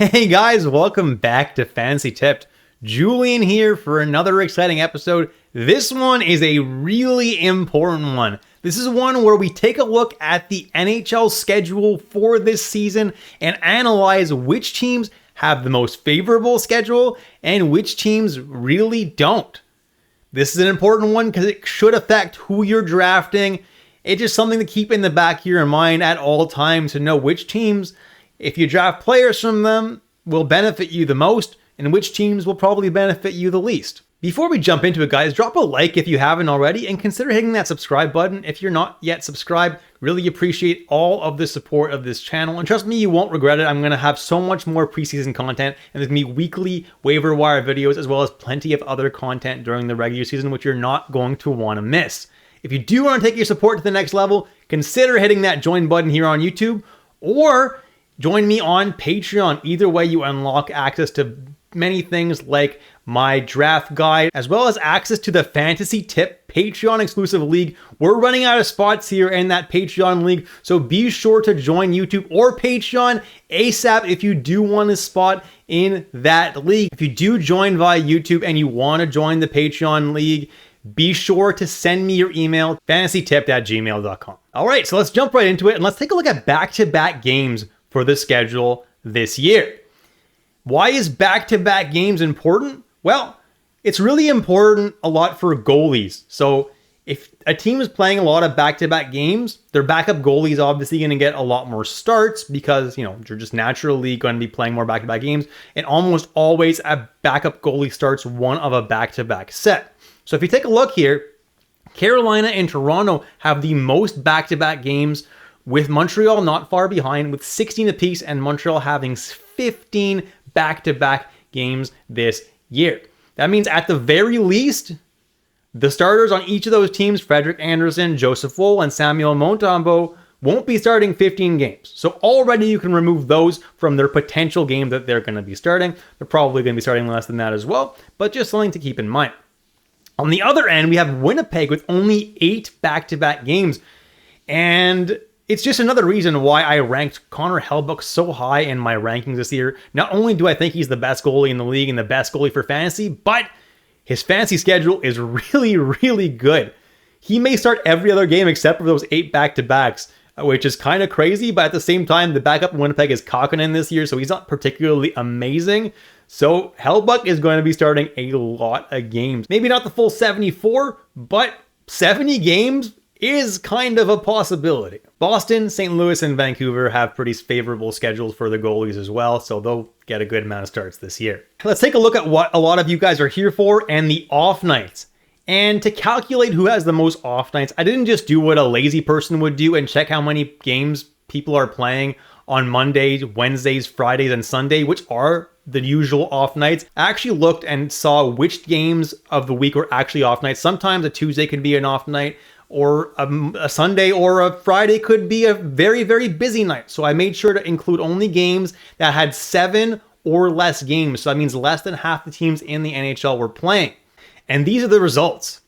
Hey guys, welcome back to Fantasy Tipped. Julian here for another exciting episode. This one is a really important one. This is one where we take a look at the NHL schedule for this season and analyze which teams have the most favorable schedule and which teams really don't. This is an important one because it should affect who you're drafting. It's just something to keep in the back of your mind at all times to know which teams, if you draft players from them, will benefit you the most and which teams will probably benefit you the least. Before we jump into it, guys, drop a like if you haven't already and consider hitting that subscribe button if you're not yet subscribed. Really appreciate all of the support of this channel, and trust me, you won't regret it. I'm going to have so much more preseason content, and there's going to be weekly waiver wire videos as well as plenty of other content during the regular season which you're not going to want to miss. If you do want to take your support to the next level, consider hitting that join button here on YouTube or join me on Patreon. Either way, you unlock access to many things like my draft guide, as well as access to the Fantasy Tip Patreon exclusive league. We're running out of spots here in that Patreon league, so be sure to join YouTube or Patreon ASAP if you do want a spot in that league. If you do join via YouTube and you want to join the Patreon league, be sure to send me your email, fantasytipped@gmail.com. All right, so let's jump right into it and let's take a look at back-to-back games for the schedule this year. Why is back-to-back games important? Well, it's really important a lot for goalies. So if a team is playing a lot of back-to-back games, their backup goalie is obviously going to get a lot more starts because, you're just naturally going to be playing more back-to-back games. And almost always a backup goalie starts one of a back-to-back set. So if you take a look here, Carolina and Toronto have the most back-to-back games, with Montreal not far behind with 16 apiece, and Montreal having 15 back-to-back games this year. That means at the very least, the starters on each of those teams, Frederik Andersen, Joseph Woll, and Samuel Montembeault, won't be starting 15 games. So already you can remove those from their potential game that they're going to be starting. They're probably going to be starting less than that as well, but just something to keep in mind. On the other end, we have Winnipeg with only 8 back-to-back games, and it's just another reason why I ranked Connor Hellebuyck so high in my rankings this year. Not only do I think he's the best goalie in the league and the best goalie for fantasy, but his fantasy schedule is really, really good. He may start every other game except for those 8 back-to-backs, which is kind of crazy, but at the same time, the backup in Winnipeg is Kakkonen this year, so he's not particularly amazing. So Hellebuyck is going to be starting a lot of games. Maybe not the full 74, but 70 games is kind of a possibility. Boston, St. Louis, and Vancouver have pretty favorable schedules for the goalies as well, so they'll get a good amount of starts this year. Let's take a look at what a lot of you guys are here for and the off nights. And to calculate who has the most off nights, I didn't just do what a lazy person would do and check how many games people are playing on Mondays, Wednesdays, Fridays, and Sunday, which are the usual off nights. I actually looked and saw which games of the week were actually off nights. Sometimes a Tuesday can be an off night, or a Sunday or a Friday could be a very, very busy night. So I made sure to include only games that had 7 or less games. So that means less than half the teams in the NHL were playing. And these are the results.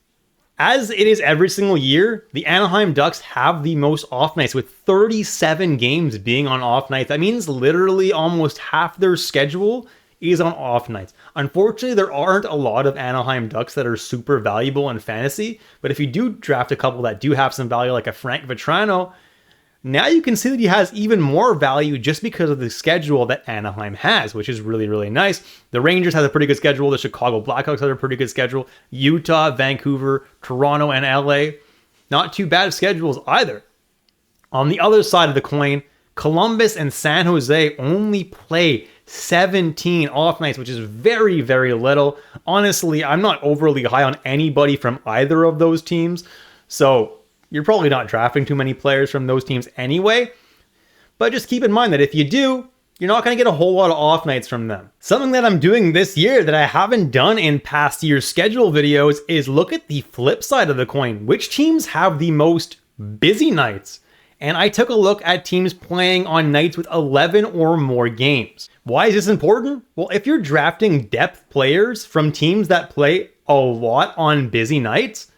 As it is every single year, the Anaheim Ducks have the most off nights with 37 games being on off nights. That means literally almost half their schedule is on off nights. Unfortunately, there aren't a lot of Anaheim Ducks that are super valuable in fantasy, but if you do draft a couple that do have some value, like a Frank Vetrano, now you can see that he has even more value just because of the schedule that Anaheim has, which is really, really nice. The Rangers have a pretty good schedule. The Chicago Blackhawks have a pretty good schedule. Utah, Vancouver, Toronto, and LA, not too bad schedules either. On the other side of the coin, Columbus and San Jose only play 17 off nights, which is very, very little. Honestly, I'm not overly high on anybody from either of those teams, so you're probably not drafting too many players from those teams anyway. But just keep in mind that if you do, you're not going to get a whole lot of off nights from them. Something that I'm doing this year that I haven't done in past year's schedule videos is look at the flip side of the coin. Which teams have the most busy nights? And I took a look at teams playing on nights with 11 or more games. Why is this important? Well, if you're drafting depth players from teams that play a lot on busy nights,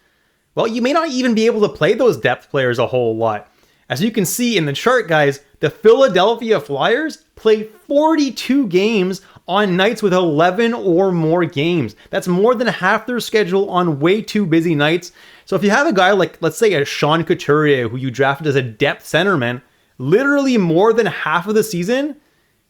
well, you may not even be able to play those depth players a whole lot. As you can see in the chart, guys, the Philadelphia Flyers play 42 games on nights with 11 or more games. That's more than half their schedule on way too busy nights. So if you have a guy like, let's say, a Sean Couturier, who you drafted as a depth centerman, literally more than half of the season,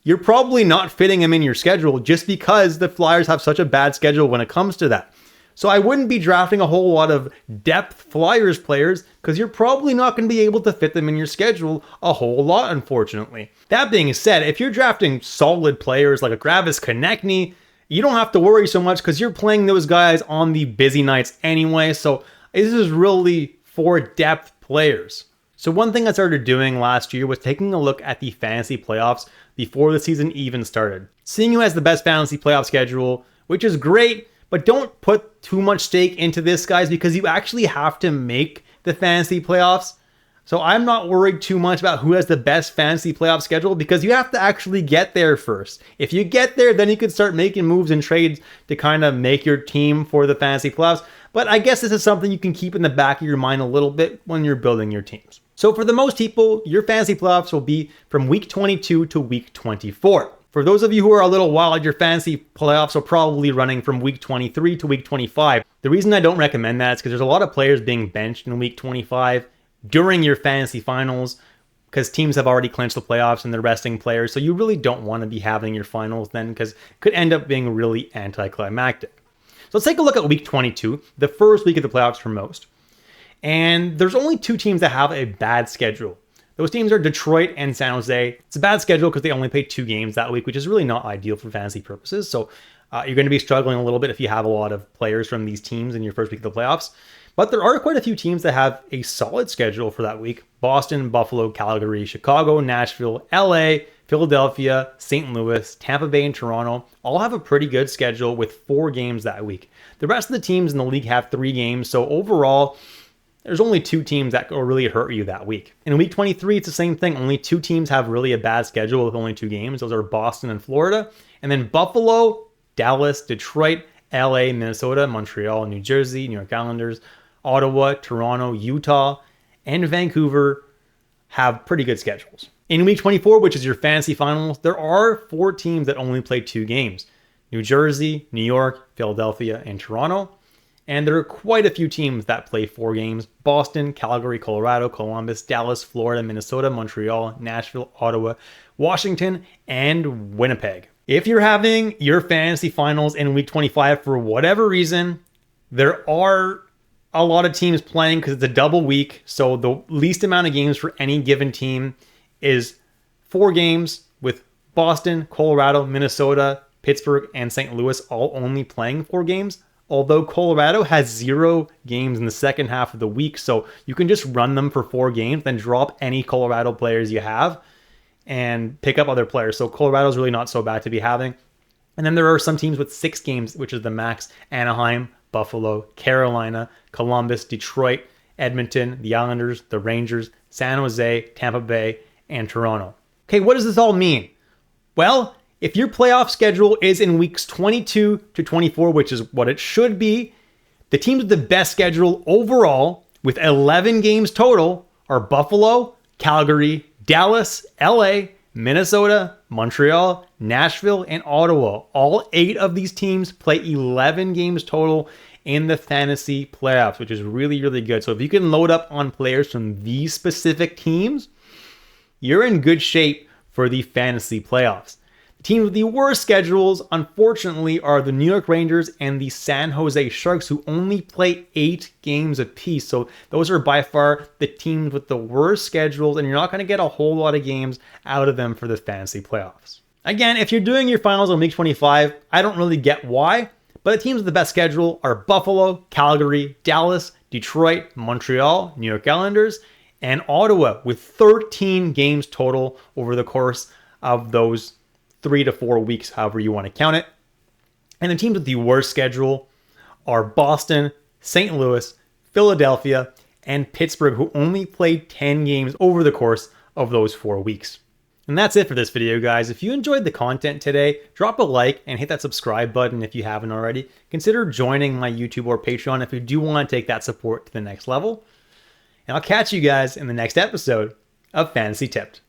you're probably not fitting him in your schedule just because the Flyers have such a bad schedule when it comes to that. So I wouldn't be drafting a whole lot of depth Flyers players because you're probably not going to be able to fit them in your schedule a whole lot, unfortunately. That being said, if you're drafting solid players like a Travis Konechny, you don't have to worry so much because you're playing those guys on the busy nights anyway. So this is really for depth players. So one thing I started doing last year was taking a look at the fantasy playoffs before the season even started. Seeing who has the best fantasy playoff schedule, which is great, but don't put too much stake into this, guys, because you actually have to make the fantasy playoffs. So I'm not worried too much about who has the best fantasy playoff schedule because you have to actually get there first. If you get there, then you can start making moves and trades to kind of make your team for the fantasy playoffs. But I guess this is something you can keep in the back of your mind a little bit when you're building your teams. So for the most people, your fantasy playoffs will be from week 22 to week 24. For those of you who are a little wild, your fantasy playoffs are probably running from week 23 to week 25. The reason I don't recommend that is because there's a lot of players being benched in week 25 during your fantasy finals because teams have already clinched the playoffs and they're resting players. So you really don't want to be having your finals then because it could end up being really anticlimactic. So let's take a look at week 22, the first week of the playoffs for most. And there's only two teams that have a bad schedule. Those teams are Detroit and San Jose. It's a bad schedule because they only play 2 games that week, which is really not ideal for fantasy purposes. So you're going to be struggling a little bit if you have a lot of players from these teams in your first week of the playoffs. But there are quite a few teams that have a solid schedule for that week. Boston, Buffalo, Calgary, Chicago, Nashville, LA, Philadelphia, St. Louis, Tampa Bay, and Toronto all have a pretty good schedule with 4 games that week. The rest of the teams in the league have 3 games. So overall, there's only 2 teams that will really hurt you that week. In week 23, it's the same thing. Only 2 teams have really a bad schedule with only 2 games. Those are Boston and Florida. And then Buffalo, Dallas, Detroit, LA, Minnesota, Montreal, New Jersey, New York Islanders, Ottawa, Toronto, Utah, and Vancouver have pretty good schedules. In week 24, which is your fantasy finals, there are 4 teams that only play 2 games. New Jersey, New York, Philadelphia, and Toronto. And there are quite a few teams that play 4 games. Boston, Calgary, Colorado, Columbus, Dallas, Florida, Minnesota, Montreal, Nashville, Ottawa, Washington, and Winnipeg. If you're having your fantasy finals in week 25 for whatever reason, there are a lot of teams playing because it's a double week. So the least amount of games for any given team is 4 games with Boston, Colorado, Minnesota, Pittsburgh, and St. Louis all only playing 4 games. Although Colorado has 0 games in the second half of the week, so you can just run them for 4 games, then drop any Colorado players you have and pick up other players. So Colorado's really not so bad to be having. And then there are some teams with 6 games, which is the max. Anaheim, Buffalo, Carolina, Columbus, Detroit, Edmonton, the Islanders, the Rangers, San Jose, Tampa Bay, and Toronto. Okay, what does this all mean? Well, if your playoff schedule is in weeks 22 to 24, which is what it should be, the teams with the best schedule overall, with 11 games total, are Buffalo, Calgary, Dallas, LA, Minnesota, Montreal, Nashville, and Ottawa. All 8 of these teams play 11 games total in the fantasy playoffs, which is really, really good. So if you can load up on players from these specific teams, you're in good shape for the fantasy playoffs. The teams with the worst schedules, unfortunately, are the New York Rangers and the San Jose Sharks, who only play 8 games apiece. So those are by far the teams with the worst schedules, and you're not going to get a whole lot of games out of them for the fantasy playoffs. Again, if you're doing your finals on week 25, I don't really get why, but the teams with the best schedule are Buffalo, Calgary, Dallas, Detroit, Montreal, New York Islanders, and Ottawa, with 13 games total over the course of those 3 to 4 weeks, however you want to count it. And the teams with the worst schedule are Boston, St. Louis, Philadelphia, and Pittsburgh, who only played 10 games over the course of those 4 weeks. And that's it for this video, guys. If you enjoyed the content today, drop a like and hit that subscribe button if you haven't already. Consider joining my YouTube or Patreon if you do want to take that support to the next level. And I'll catch you guys in the next episode. of Fantasy Tipped.